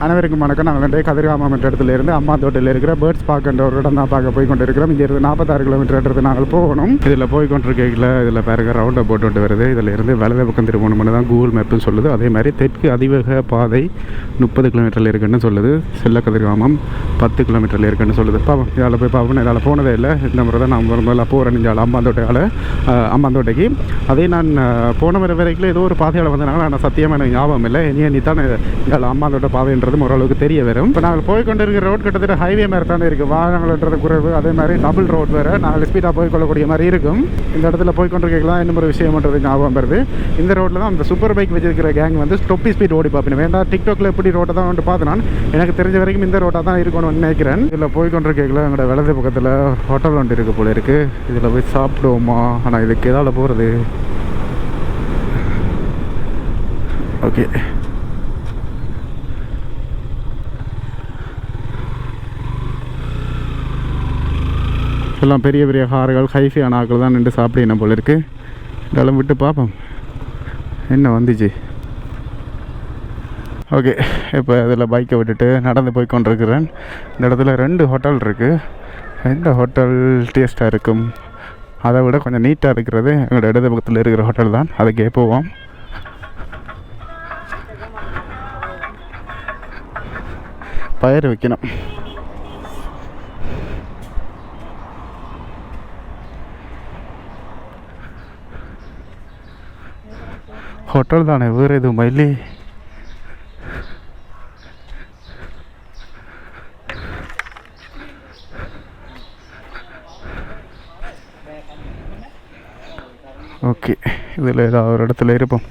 அனைவருக்கும் வணக்கம். நாங்கள் வந்து கதிர்காமம் என்ற இடத்துலேருந்து ஹம்பந்தோட்டையில் இருக்கிற பேர்ட்ஸ் பார்க் என்ற ஒரு இடம் தான் பார்க்க போய் கொண்டு இருக்கிறோம். இங்கே இருந்து 46 கிலோமீட்டர் நாங்கள் போகணும். இதில் போய் கொண்டிருக்கையில் இதில் பாருங்க ரவுண்டை போட்டு வருது. இதில் இருந்து வலது பக்கம் திரும்பணும்னு தான் கூகுள் மேப்புன்னு சொல்லுது. அதே மாதிரி தெற்கு அதிவேக பாதை 30 கிலோமீட்டரில் இருக்குன்னு சொல்லுது. செல்ல கதிர்காமம் 10 கிலோமீட்டரில் இருக்குன்னு சொல்லுது. பாவம் இதால் போய் பார்ப்போம். இதால் போனதே இல்லை. இந்த முறை தான் நான் முதல்ல போகிறேன் இங்கே ஹம்பந்தோட்டைக்கு. அதே நான் போன முறை வரைக்கும் ஏதோ ஒரு பாதையால் வந்தாங்க. ஆனால் சத்தியமாக எனக்கு ஞாபகம் இல்லை. இனி தான் இங்கே ஹம்பந்தோட்டை பாதைன்றது ஓரளவுக்கு தெரிய வரும். இப்போ நாங்கள் போய் கொண்டு இருக்கிற ரோட் கிட்டத்தட்ட ஹைவே மாதிரி தானே இருக்குது. வாகனங்கள்ன்றது குறைவு. அதே மாதிரி டபுள் ரோட் வேறு. நாங்கள் ஸ்பீடாக போய் கொள்ளக்கூடிய மாதிரி இருக்கும். இந்த இடத்துல போய் கொண்டிருக்கலாம். இன்னும் ஒரு விஷயம்ன்றது ஞாபகம் வருது. இந்த ரோட்டில் தான் அந்த சூப்பர் பைக் வச்சிருக்கிற கேங் வந்து ஸ்டொப்பி ஸ்பீட் ஓடி பார்ப்பேன். வேண்டாம் டிக்டாக்ல எப்படி ரோட்டை தான் வந்து பார்த்து நான் எனக்கு தெரிஞ்ச வரைக்கும் இந்த ரோட்டாக தான் இருக்கணும்னு நினைக்கிறேன். இதில் போய் கொண்டிருக்கலாம். எங்களோட வலது பக்கத்தில் ஹோட்டல் ஒன்று இருக்குது போல இருக்குது. இதில் போய் சாப்பிடுவோமா? ஆனால் இதுக்கு எதால் போகிறது? ஓகே, எல்லாம் பெரிய பெரிய கார்கள் ஹைஃபையான ஆக்கள் தான் நின்று சாப்பிடணும் போல இருக்குது. இதெல்லாம் விட்டு பார்ப்போம் என்ன வந்துச்சு. ஓகே, இப்போ இதில் பைக்கை விட்டுட்டு நடந்து போய் கொண்டிருக்கிறேன். இந்த இடத்துல 2 ஹோட்டல் இருக்குது. எந்த ஹோட்டல் டேஸ்ட்டாக இருக்கும்? அதை விட கொஞ்சம் நீட்டாக இருக்கிறது எங்களோட இடது பக்கத்தில் இருக்கிற ஹோட்டல் தான். அதுக்கே போவோம். பயிர் வைக்கணும். ஹோட்டல் தானே, வேறு எதுவும் இல்லை. ஓகே, இதில் ஏதாவது ஒரு இடத்துல இருப்போம்.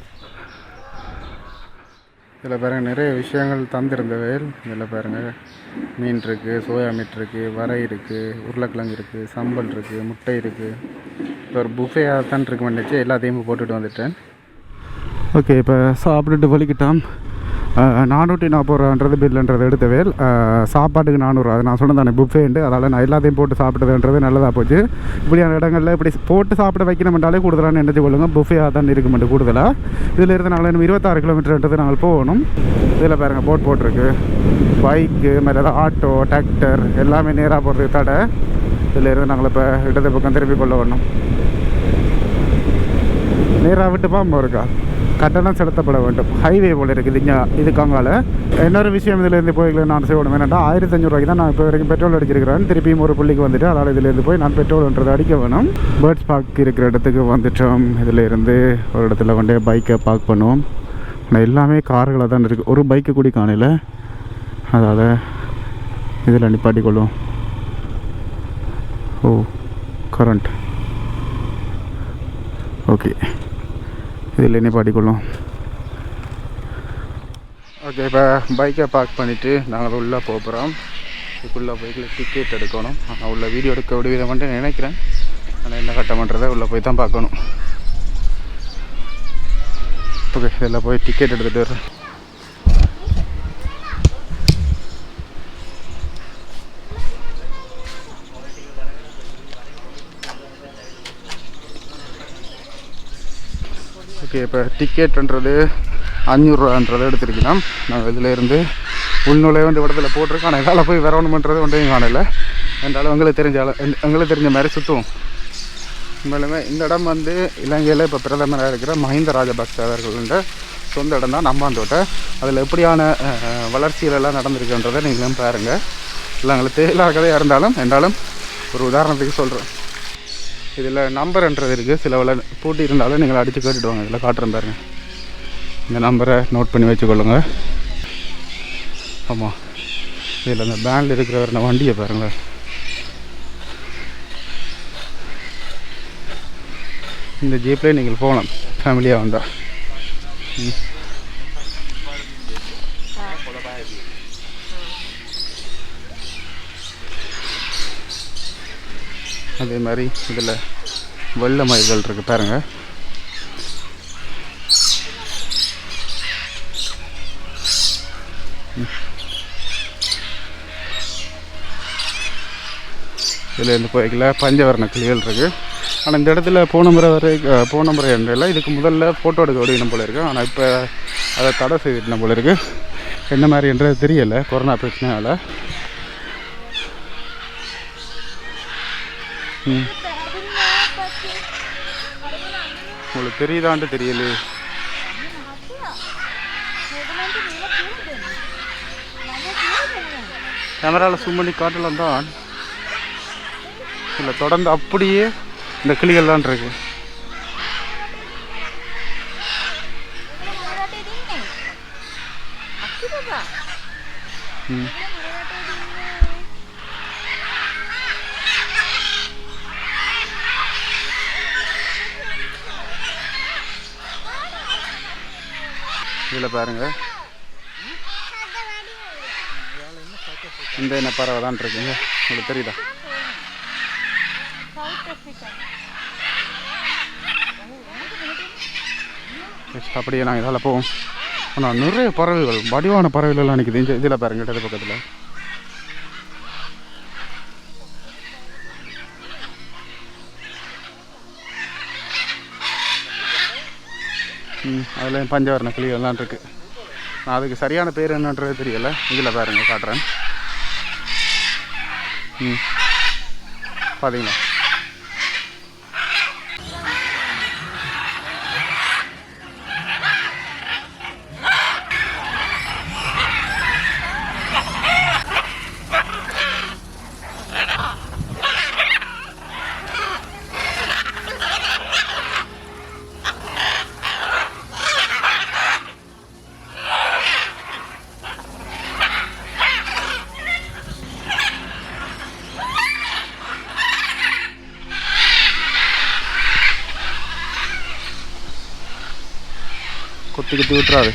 இதில் பாருங்கள் நிறைய விஷயங்கள் தந்திருந்தவையில். இதில் பாருங்கள் மீன் இருக்குது, சோயா மீட் இருக்குது, வரை இருக்குது, உருளைக்கிழங்கு இருக்குது, சம்பல் இருக்குது, முட்டை இருக்குது. இப்போ ஒரு புஃபேயாக தான் இருக்கு பண்ணிச்சு. எல்லாத்தையும் போட்டுட்டு வந்துட்டேன். ஓகே, இப்போ சாப்பிட்டுட்டு வலிக்கிட்டான். 440 ரூபான்றது பில்லுன்றது எடுத்தவேல். சாப்பாட்டுக்கு 400. அது நான் சொன்னதானே புஃபேண்டு. அதனால் நான் எல்லாத்தையும் போட்டு சாப்பிட்டதுன்றது நல்லதாக போச்சு. இப்படியான இடங்களில் இப்படி போட்டு சாப்பிட வைக்கணும்ன்றாலே கூடுதலாக நினைச்சு கொள்ளுங்க. புஃபேயாக தான் இருக்குமெண்டு கூடுதலாக. இதில் இருந்து நாங்கள் இன்னும் 26 கிலோமீட்டர்ன்றது நாங்கள் போகணும். இதில் பாருங்கள் போட்டிருக்கு. பைக்கு மாதிரி ஏதாவது ஆட்டோ, டிராக்டர் எல்லாமே நேராக போகிறதுக்கு தடை. இதில் இருந்து நாங்கள் இப்போ இடது பக்கம் திருப்பி கொள்ள வரணும். நேராக விட்டு பாம்பு இருக்கா? கட்டணம் செலுத்தப்பட வேண்டும். ஹைவே போல் இருக்குது இங்கே இதுக்காங்கால. இன்னொரு விஷயம் இதிலேருந்து போய்களை நான் செய்யணும் என்னென்னா 1500 ரூபாய்க்கு தான் நான் இப்போ வரைக்கும் பெட்ரோல் அடிச்சிருக்கிறேன். திருப்பியும் ஒரு புள்ளிக்கு வந்துட்டு அதனால் இதிலேருந்து போய் நான் பெட்ரோல்ன்றது அடிக்க வேணும். பேர்ட்ஸ் பார்க் இருக்கிற இடத்துக்கு வந்துட்டோம். இதில் இருந்து ஒரு இடத்துல கொண்டே பைக்கை பார்க் பண்ணுவோம். ஆனால் எல்லாமே கார்களை தான் இருக்குது. ஒரு பைக்கு கூடி காணையில். அதால் இதில் நிப்பாட்டிக்கொள்வோம். ஓ, கரண்ட். ஓகே, இதில் நிப்பாட்டிக்கொள்ளும். ஓகே, இப்போ பைக்கை பார்க் பண்ணிவிட்டு நாங்கள் உள்ளே போகிறோம். இதுக்குள்ளே பைக்கில் டிக்கெட் எடுக்கணும். ஆனால் உள்ள வீடியோ எடுக்க விடுவித மட்டும் நினைக்கிறேன். ஆனால் என்ன கட்ட பண்ணுறதை உள்ளே போய் தான் பார்க்கணும். ஓகே, இதில் போய் டிக்கெட் எடுத்துகிட்டு வரேன். ஓகே, இப்போ டிக்கெட்டுன்றது 500 ரூபான்றது எடுத்துருக்கலாம். நாங்கள் இதில் இருந்து உள்நுழைய வேண்டிய இடத்துல போட்டிருக்கோம். ஆனால் இதால் போய் வரணுமன்றது ஒன்றையும் காணலை. என்றாலும் எங்களுக்கு தெரிஞ்ச மாதிரி சுற்றுவோம். உண்மையிலுமே இந்த இடம் வந்து இலங்கையில் இப்போ பிரதமராக இருக்கிற மஹிந்த ராஜபக்ச அவர்களோட சொந்த இடம் தான் ஹம்பந்தோட்டை. அதில் எப்படியான வளர்ச்சிகளெல்லாம் நடந்திருக்குன்றதை நீங்களும் பாருங்கள். இல்லை எங்களுக்கு தேவையில்லாத கதையாக இருந்தாலும் ஒரு உதாரணத்துக்கு சொல்கிறேன். இதில் நம்பர்ன்றது இருக்குது. சில பூட்டி இருந்தாலும் நீங்கள் அடித்து கேட்டுடுவாங்க. இதில் காட்டுறேன் பாருங்கள். இந்த நம்பரை நோட் பண்ணி வச்சுக்கொள்ளுங்க. ஆமாம், இதில் அந்த பேண்டில் இருக்கிற வண்டியை பாருங்கள். இந்த ஜீப்லேயே நீங்கள் போகலாம் ஃபேமிலியாக வந்தால். அதே மாதிரி இதில் வெள்ளை மயில்கள் இருக்குது பாருங்கள். இதில் இருந்து போய்க்கல பஞ்சவர்ண கிளிகள் இருக்குது. ஆனால் இந்த இடத்துல போன முறை என்றில் இதுக்கு முதல்ல ஃபோட்டோ எடுக்க விடணும் போல இருக்குது. ஆனால் இப்போ அதை தடை செய்துட்டோம் போல இருக்குது. என்ன மாதிரின்றது தெரியலை கொரோனா பிரச்சனையால். உங்களுக்கு தெரியுதான்ட்டு தெரியல. கேமராவில் ஜூம் பண்ணி காட்டலாம் தான் இல்லை, தொடர்ந்து அப்படியே இந்த கிளிகள் தான் இருக்கு. இதில் பாருங்க, இந்த என்ன பறவை தான் இருக்குங்க, உங்களுக்கு தெரியுதா? அப்படியே நாங்கள் இதால் போவோம். ஆனால் நிறைய பறவைகள், வடிவான பறவைகள்லாம் நிற்குது. இதில் பாருங்க, இடது பக்கத்தில். அதில் பஞ்சவர்ண கிளிகள்லாம் இருக்குது. நான் அதுக்கு சரியான பேர் என்னன்றது தெரியலை. இதில் பாருங்க, காட்டுறேன். பார்த்தீங்களா? குத்தி குத்தி விட்டுறாரு.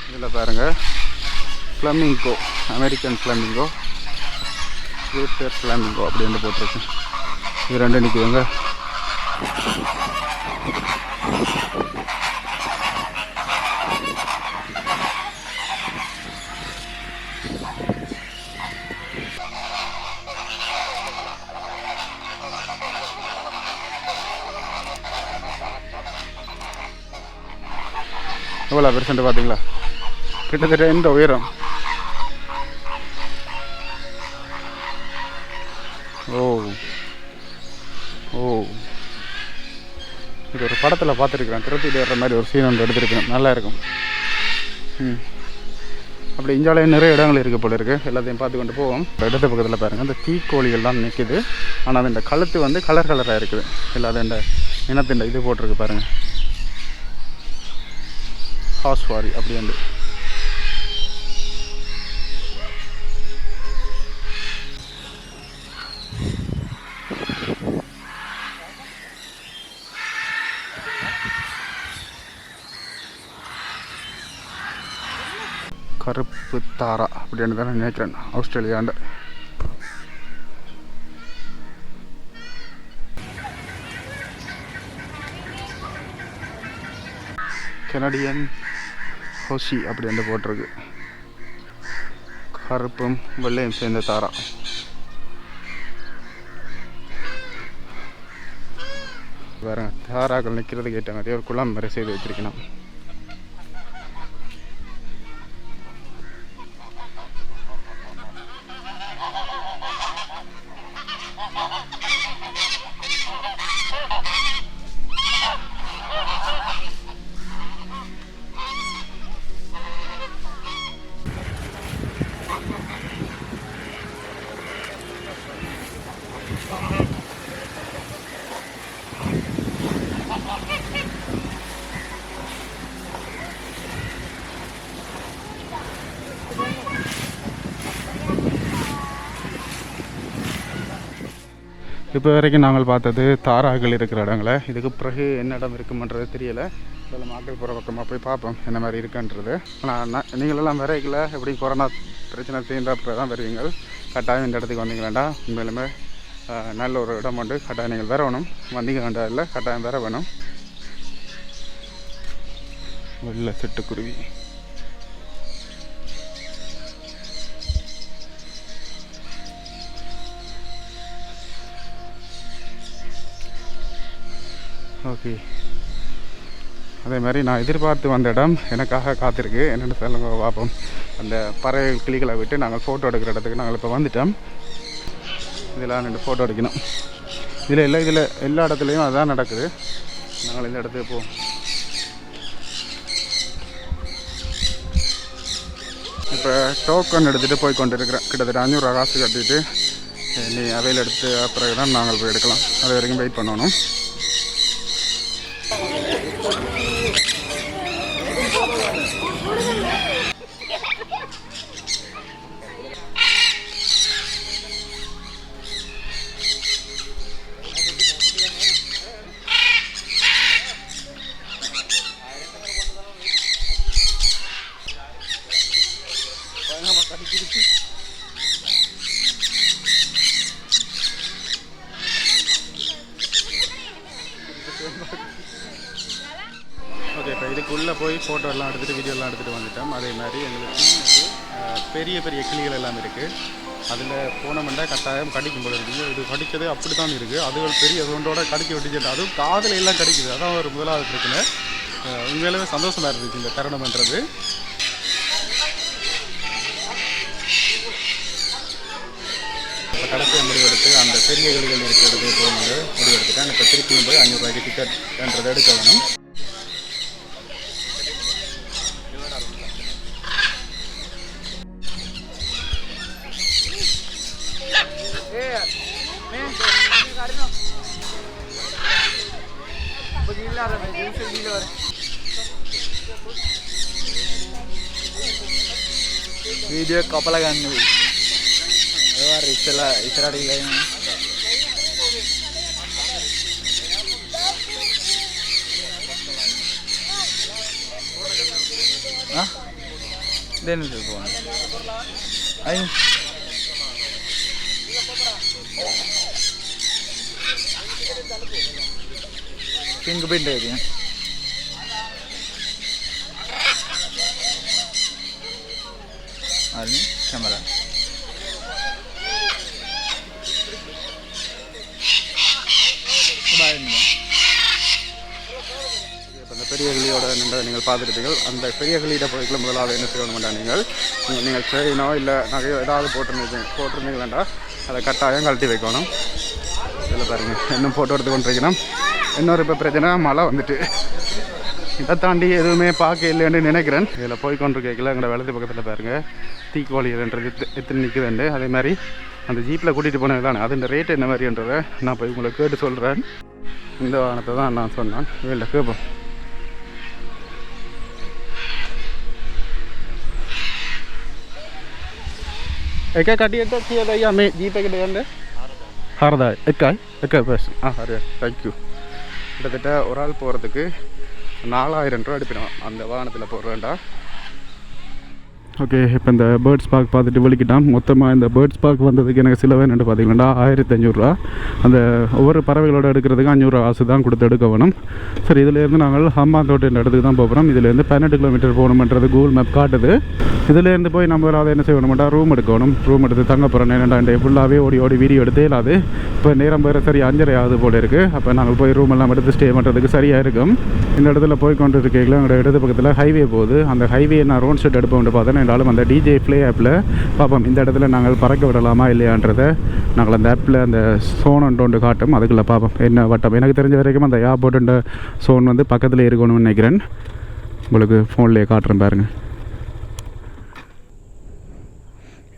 இதில் பாருங்க, flamingo, American flamingo, router flamingo அப்படி வந்து போட்டிருக்கு. இது ரெண்டு நிற்குதுங்க. எவ்வளோ பெருசென்ட் பார்த்தீங்களா? கிட்டத்தட்ட இந்த உயரம். ஓ ஓ, இது ஒரு படத்தில் பார்த்துருக்குறேன். திருப்பதியில் ஏறுற மாதிரி ஒரு சீன் ஒன்று எடுத்துருக்கேன். நல்லா இருக்கும். அப்படி இந்தியாவிலே நிறைய இடங்கள் இருக்குது போல இருக்குது. எல்லாத்தையும் பார்த்து கொண்டு போவோம். இடத்து பக்கத்தில் பாருங்கள், இந்த தீக்கோழிகள் தான் நிற்கிது. ஆனால் அது இந்த கழுத்து வந்து கலர் கலராக இருக்குது. இல்லாத இந்த இனத்தின் இது போட்டிருக்கு பாருங்கள், ஹாஸ்வாரி அப்படி வந்து. கருப்பு தாரா அப்படின்னு தான் நினைக்கிறேன், ஆஸ்திரேலியாண்ட. கனடியன் ஹோசி அப்படி வந்து போட்டிருக்கு. கருப்பும் வெள்ளையும் சேர்ந்த தாரா. வேற தாராக்கள் நிற்கிறது கேட்ட மாதிரி ஒரு குளம் வரை செய்து வச்சிருக்கணும். இப்போ வரைக்கும் நாங்கள் பார்த்தது தாராக்கள் இருக்கிற இடங்களை. இதுக்கு பிறகு என்ன இடம் இருக்குமன்றது தெரியலை. இதில் மாட்டு போகிற பக்கமாக போய் பார்ப்போம் என்ன மாதிரி இருக்குன்றது. ஆனால் நீங்களெல்லாம் வரைக்கல, எப்படி கொரோனா பிரச்சனை தீர்ந்த அப்புறம் தான் வருவீங்க. கட்டாயம் இந்த இடத்துக்கு வந்தீங்க வேண்டாம். உண்மையிலுமே நல்ல ஒரு இடம் உண்டு. கட்டாயம் நீங்கள் வேற வேணும். வந்தீங்க வேண்டாம் இல்லை, கட்டாயம் வேற வேணும். வெள்ளை சிட்டுக்குருவி. ஓகே, அதே மாதிரி நான் எதிர்பார்த்து வந்த இடம் எனக்காக காத்திருக்கு. என்னென்னு சொல்லுங்க பார்ப்போம். அந்த பறவை கிளிகளை விட்டு நாங்கள் ஃபோட்டோ எடுக்கிற இடத்துக்கு நாங்கள் இப்போ வந்துட்டோம். இதெல்லாம் 2 ஃபோட்டோ எடுக்கணும். இதில் இல்லை, இதில் எல்லா இடத்துலையும் அதுதான் நடக்குது. நாங்கள் இந்த இடத்துக்கு போவோம். இப்போ டோக்கன் எடுத்துகிட்டு போய் கொண்டு இருக்கிறேன். கிட்டத்தட்ட 500 ரூபா காசு கட்டிட்டு நீ அவையில் எடுத்து பிறகு தான் நாங்கள் போய் எடுக்கலாம். அது வரைக்கும் வெயிட் பண்ணணும். ஓகே, இப்போ இதுக்குள்ளே போய் ஃபோட்டோலாம் எடுத்துகிட்டு வீடியோலாம் எடுத்துகிட்டு வந்துட்டோம். அதே மாதிரி எங்களுக்கு பெரிய பெரிய கிளிகள் எல்லாம் இருக்குது. அதில் போனோம்னா கட்டாயம் கடிக்கும் போல இருக்குது. இது கடிச்சது அப்படி தான் இருக்குது. அதுகள் பெரிய சவுண்டோட கடிக்க விட்டுச்சு. அதுவும் காதில் எல்லாம் கடிக்குது. அதான் ஒரு முதலாவது பிரச்சனை. உண்மையிலுமே சந்தோஷமாக இருந்துச்சு இந்த தருணம்ன்றது. இப்போ கடைசியாக முடிவெடுத்து அந்த பெரிய கிளிகள் இருக்கிற இடத்துக்கு போகும்போது முடிவெடுத்துட்டேன். இப்போ திருப்பியும் போய் 500 ரூபாய்க்கு டிக்கெட்ன்றதை எடுக்க வேணும். Video couple again. Isra then it will go on. Pink bit area. Camera. அந்த பெரிய கிளியோட நீங்கள் பார்த்துருப்பீர்கள். அந்த பெரிய கிளியிட போய்க்குள்ள முதலாவது என்ன செய்யணும்டா, நீங்கள் செயினோ இல்லை நகையோ ஏதாவது போட்டிருந்தீங்களா அதை கட்டாயம் கழட்டி வைக்கணும். இதில் பாருங்கள், இன்னும் ஃபோட்டோ எடுத்து கொண்டிருக்கணும். இன்னொரு இப்போ பிரச்சனை, மழை வந்துட்டு இதை தாண்டி எதுவுமே பார்க்க இல்லைன்னு நினைக்கிறேன். இதில் போய் கொண்டு கேட்கல. எங்களோட வலது பக்கத்தில் பாருங்கள் தீக்கோழின்றது எத்தனை நிற்குதுண்டு. அதே மாதிரி அந்த ஜீப்பில் கூட்டிகிட்டு போனது தானே, அது இந்த ரேட் என்ன மாதிரின்றதை நான் போய் உங்களை கேட்டு சொல்கிறேன். இந்த வாகனத்தை தான் நான் சொன்னேன். இல்லை கேட்போம். एका काटिए तो किया था या मैं जीप के डंडे हरदा एक बस हरे थैंक यू கிட்டத்தட்ட ஒரு ஆள் போகிறதுக்கு 4000 ரூபா எடுப்பினோம் அந்த வாகனத்தில் போடுறேன்டா. ஓகே, இப்போ இந்த பேர்ட்ஸ் பார்க் பார்த்துட்டு வெளிக்கிட்டான். மொத்தமாக இந்த பேர்ட்ஸ் பார்க் வந்ததுக்கு எனக்கு சில வேணுன்னு பார்த்தீங்கன்னா 1500 ரூபா. அந்த ஒவ்வொரு பறவைகளோட எடுக்கிறதுக்கு 500 ரூபா காசு தான் கொடுத்து எடுக்க வேணும். சரி, இதிலேருந்து நாங்கள் ஹம்பாந்தோட்ட இடத்துக்கு தான் போகிறோம். இதிலேருந்து 12 கிலோமீட்டர் போகணுன்றது கூகுள் மேப் காட்டுது. இதிலேருந்து போய் நம்ம அதை என்ன செய்யணும்டா, ரூம் எடுக்கணும். ரூம் எடுத்து தங்க போகிறோம். என்னென்ன ஃபுல்லாகவே ஓடி வீடியோ எடுத்தே இல்லாது. இப்போ நேரம் வேறு சரி 5:30 ஆகுது போல் இருக்குது. அப்போ நாங்கள் போய் ரூம் எல்லாம் எடுத்து ஸ்டே பண்ணுறதுக்கு சரியாக இருக்கும். இந்த இடத்துல போய் கொண்டு இருக்கீங்களா, எங்களோட இடது பக்கத்தில் ஹைவே போகுது. அந்த ஹைவே நான் ரோட் ஷெட் எடுப்போம்னு பார்த்தேன்னா அந்த டிஜே ப்ளே ஆப்பில் பார்ப்போம் இந்த இடத்துல நாங்கள் பறக்க விடலாமா இல்லையான்றதை நாங்கள் அந்த ஆப்பில் அந்த சோனன்ட்டு காட்டும். அதுக்குள்ளே பார்ப்போம் என்ன வட்டம். எனக்கு தெரிஞ்ச வரைக்கும் அந்த ஏர்போர்ட்டுன்ற சோன் வந்து பக்கத்தில் இருக்கணும்னு நினைக்கிறேன். உங்களுக்கு ஃபோன்லேயே காட்டுறேன் பாருங்கள்.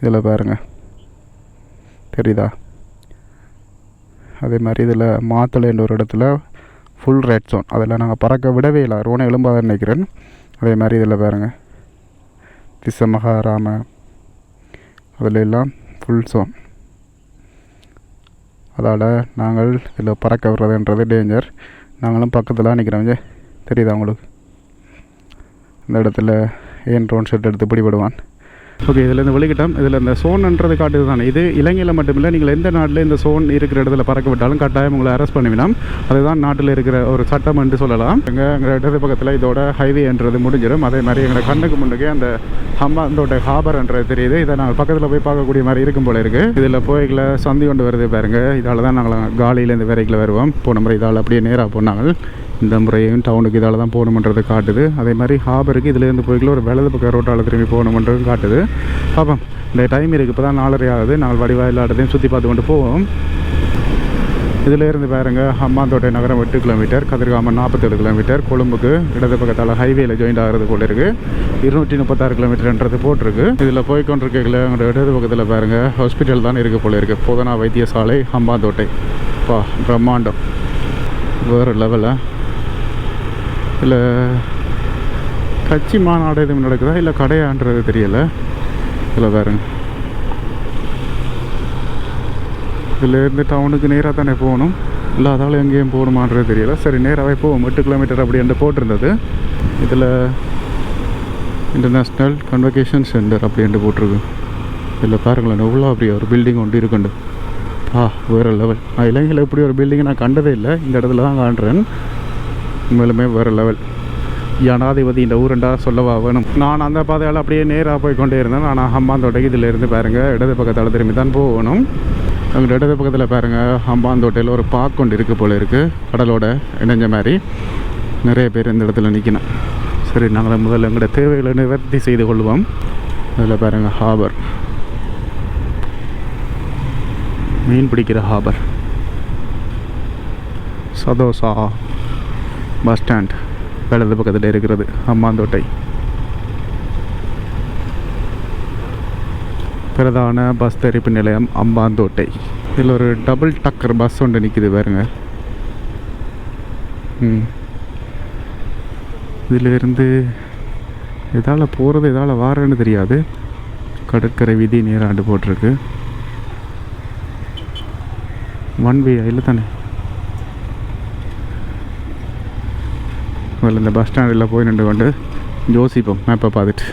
இதில் பாருங்கள் தெரியுதா? அதே மாதிரி இதில் மாத்தலைன்ற ஒரு இடத்துல ஃபுல் ரெட் சோன். அதில் நாங்கள் பறக்க விடவே இல்லை, ரோனை எலும்பாதான் நினைக்கிறேன். அதே மாதிரி இதில் பாருங்கள் திசமகாராம அதில் எல்லாம் ஃபுல் சோன். அதால் நாங்கள் இதில் பறக்க விடுறதுன்றது டேஞ்சர். நாங்களும் பக்கத்தில் நிற்கிறோம். தெரியுதா உங்களுக்கு? இந்த இடத்துல ஏன் ட்ரோன் ஷெட் எடுத்து பிடிபடுவான். ஓகே, இதில் இந்த வெளிக்கிட்டோம். இதில் இந்த சோன்ன்றது காட்டுது தானே. இது இலங்கையில் மட்டுமில்லை, நீங்கள் எந்த நாட்டில் இந்த சோன் இருக்கிற இடத்துல பறக்க விட்டாலும் கட்டாயம் உங்களை அரெஸ்ட் பண்ணிவிடும். அதுதான் நாட்டில் இருக்கிற ஒரு சட்டம் என்று சொல்லலாம். எங்கள் இடது பக்கத்தில் இதோட ஹைவேன்றது முடிஞ்சிடும். அதே மாதிரி எங்களை கண்ணுக்கு முன்னுக்கே அந்த ஹம்பாந்தோட்ட ஹாபர்ன்றது தெரியுது. இதை நாங்கள் பக்கத்தில் போய் பார்க்கக்கூடிய மாதிரி இருக்கும் போல இருக்குது. இதில் போய்களை சந்தி கொண்டு வருது பாருங்கள். இதால் தான் நாங்கள் காலையில் இந்த வேலைக்கில் வருவோம். போன முறை இதால் அப்படியே நேராக போனாங்க. இந்த முறையும் டவுனுக்கு இதால் தான் போகணுமன்றது காட்டுது. அதே மாதிரி ஹாபருக்கு இதுலேருந்து போய்க்குள்ள ஒரு வலது பக்கம் ரோட்டால் திரும்பி போகணுமன்றதும் காட்டுது. பார்ப்போம், இந்த டைம் இருக்குது. இப்போ தான் 4:30 ஆகுது. நாங்கள் வடிவாக எல்லா இடத்தையும் சுற்றி பார்த்து கொண்டு போவோம். இதிலேருந்து பாருங்க, ஹம்பாந்தோட்டை நகரம் 8 கிலோமீட்டர், கதிர்காமம் 47 கிலோமீட்டர், கொழும்புக்கு இடது பக்கத்தால் ஹைவேல ஜாயிண்ட் ஆகிறது போல இருக்குது. 236 கிலோமீட்டர்ன்றது போட்டிருக்கு. இதில் போய்கொண்டிருக்கல எங்களோட இடது பக்கத்தில் பாருங்க, ஹாஸ்பிட்டல் தான் இருக்குது போல இருக்குது. போதனா வைத்தியசாலை ஹம்பாந்தோட்டை. பா பிரம்மாண்டம், வேறு லெவலில். இல்லை கட்சி மாநாடு எதுவும் நடக்குதா இல்லை கடையான்றது தெரியலை. இதில் பாருங்க, இதிலேருந்து டவுனுக்கு நேராக தானே போகணும், இல்லை அதால் எங்கேயும் போகணுமான்றது தெரியல. சரி, நேராகவே போவோம். 8 கிலோமீட்டர் அப்படி என்று போட்டிருந்தது. இதில் இன்டர்நேஷ்னல் கன்வகேஷன் சென்டர் அப்படின்ட்டு போட்டிருக்கு. இதில் பாருங்களேன், எவ்வளோ அப்படி ஒரு பில்டிங் ஒன்று இருக்குண்டு. வேறு லெவல். இலங்கையில் இப்படி ஒரு பில்டிங்கை நான் கண்டதே இல்லை. இந்த இடத்துல தான் காண்றேன். உண்மையிலுமே வேறு லெவல். ஜனாதிபதி இந்த ஊருண்டா சொல்லவா வேணும். நான் அந்த பாதையால் அப்படியே நேராக போய் கொண்டே இருந்தேன். நான் ஹம்பாந்தோட்டைக்கு இதிலேருந்து பாருங்கள் இடது பக்கத்தால் திரும்பி தான் போகணும். அங்கே இடது பக்கத்தில் பாருங்கள், ஹம்பாந்தோட்டையில் ஒரு பார்க் கொண்டு இருக்குது போல இருக்குது. கடலோட இணைஞ்ச மாதிரி நிறைய பேர் இந்த இடத்துல நிற்கணும். சரி, நாங்கள் முதல்ல எங்களோட தேவைகளை நிவர்த்தி செய்து கொள்வோம். அதில் பாருங்கள், ஹாபர், மீன் பிடிக்கிற ஹாபர். சதோசா பஸ் ஸ்டாண்ட் இடது பக்கத்தில் இருக்கிறது ஹம்பாந்தோட்டை. பிரதான பஸ் தரிப்பு நிலையம் ஹம்பாந்தோட்டை. இதில் ஒரு டபுள் டக்கர் பஸ் ஒன்று நிற்கிது பாருங்க. இதிலிருந்து எதால் போகிறது எதால் வாரன்னு தெரியாது. கடற்கரை வீதி நேராண்டு போட்டிருக்கு. 1 வே இல்லை தானே. அதில் இந்த பஸ் ஸ்டாண்டில் போய் நின்று கொண்டு யோசிப்போம் மேப்பை பார்த்துட்டு.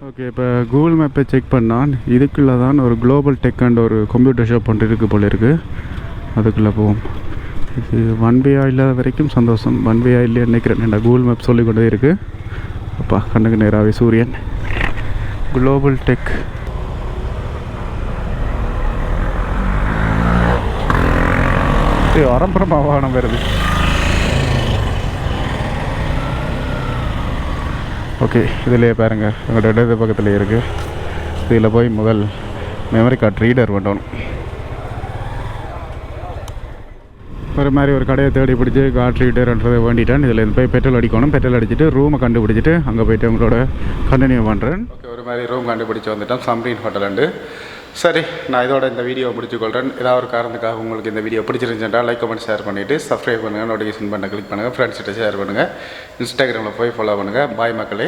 ஓகே, இப்போ கூகுள் மேப்பை செக் பண்ணால் இதுக்குள்ளே தான் ஒரு குளோபல் டெக் அண்ட் ஒரு கம்ப்யூட்டர் ஷாப் ஒன்று இருக்குது போல இருக்குது. அதுக்குள்ளே போவோம். இது 1 வே இல்லாத வரைக்கும் சந்தோஷம். 1 வே இல்லையா நினைக்கிறேன். என்ன கூகுள் மேப் சொல்லி கொண்டே இருக்குது. அப்பா கண்ணுக்கு நேராகவே சூரியன். Global tech. அரம்பரமா வாகனம் வருது. ஓகே, இதிலே பாருங்கள், எங்களோட இடது பக்கத்தில் இருக்குது. இதில் போய் முதல் மெமரி கார்டு ரீடர் பண்ணணும். ஒரு மாதிரி ஒரு கடையை தேடி பிடிச்சி கார்டு ரீடர்ன்றதை வேண்டிட்டேன். இதில் போய் பெட்ரோல் அடிக்கணும். பெட்ரோல் அடிச்சுட்டு ரூமை கண்டுபிடிச்சிட்டு அங்கே போய்ட்டு உங்களோட கண்டினியூ பண்ணுறேன். ஓகே, ஒரு மாதிரி ரூம் கண்டுபிடிச்சி வந்துட்டோம். சம்ரீன் ஹோட்டல். சரி, நான் இதோட இந்த வீடியோ முடிச்சுக்கொள்கிறேன். ஏதாவது ஒரு காரணத்துக்காக உங்களுக்கு இந்த வீடியோ பிடிச்சிருந்துச்சுன்னா லைக் கமெண்ட் ஷேர் பண்ணிவிட்டு சப்ஸ்கிரைப் பண்ணுங்கள், நோட்டிஃபிகேஷன் பண்ண கிளிக் பண்ணுங்கள், ஃப்ரெண்ட்ஸ்கிட்ட ஷேர் பண்ணுங்கள், இன்ஸ்டாகிராமில் போய் ஃபாலோ பண்ணுங்கள். பாய் மக்களே.